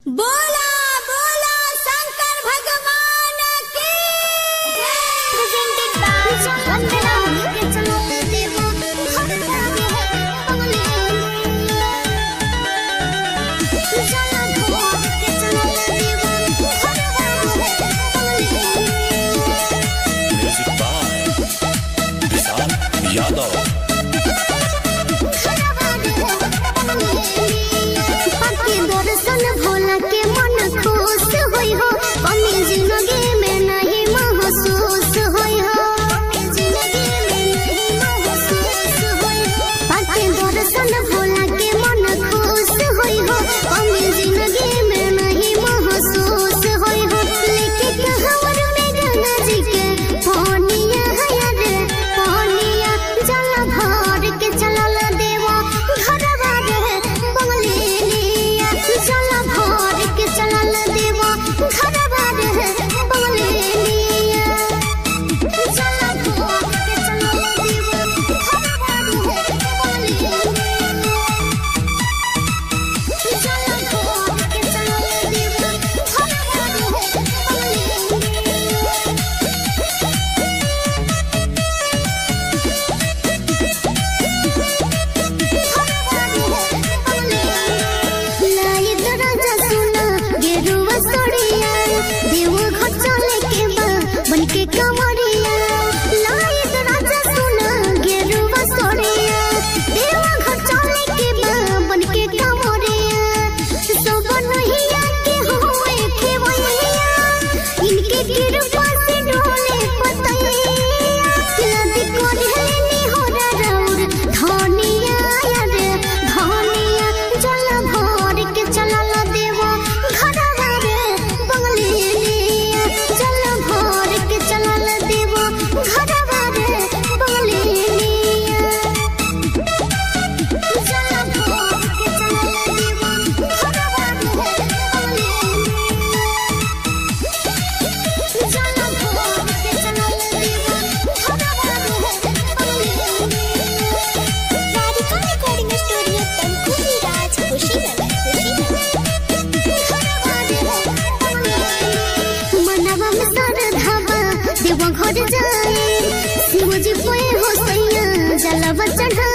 बोला बोला शंकर भगवान की प्रेजेंटेड बाय वंदना के चलो देवो भक्ता के बंगले चला धोख के चलो देवो भक्ता के बंगले म्यूजिक बाय विशाल यादव। भोला के मन खुश होई हो कमी जिंदगी में नहीं महसूस होई हो जिंदगी में नहीं महसूस होई हो पाके दर्शन भोला के मन खुश होई हो कमी जिंदगी में नहीं महसूस होई हो लेके कहवर में गंगा जी के पानिया है रे पानिया जल भर के चलल देवा घरवा रे बंगले चल भर के चलल देवा घरवा रे बंगले चल भर के चलल देवा घरवा रे बंगले चल भर के चलल देवा घरवा बनके कमरिया लाइट राजा सुना गेरुआ सोरिया देवा घर चले के बनके कमरिया सब नहिया के होए खेवैया इनके कृपा से डोले पतैया लदी कोढ़नी होरा रौर धनिया रे धनिया जल भर के चलल देवा घरवा रे बंगले चल भर के चलल देवा घरवा रे बंगले चल भर के चलल देवा घरवा रे बंगले चल भर के चलल देवा घरवा रे बंगले राधिका रिकॉर्डिंग स्टूडियो तनकुही राज कुशीनगर मनवा में श्रद्धा देवा घर जाए शिवजी पे हो सैया जलवा चढ़ा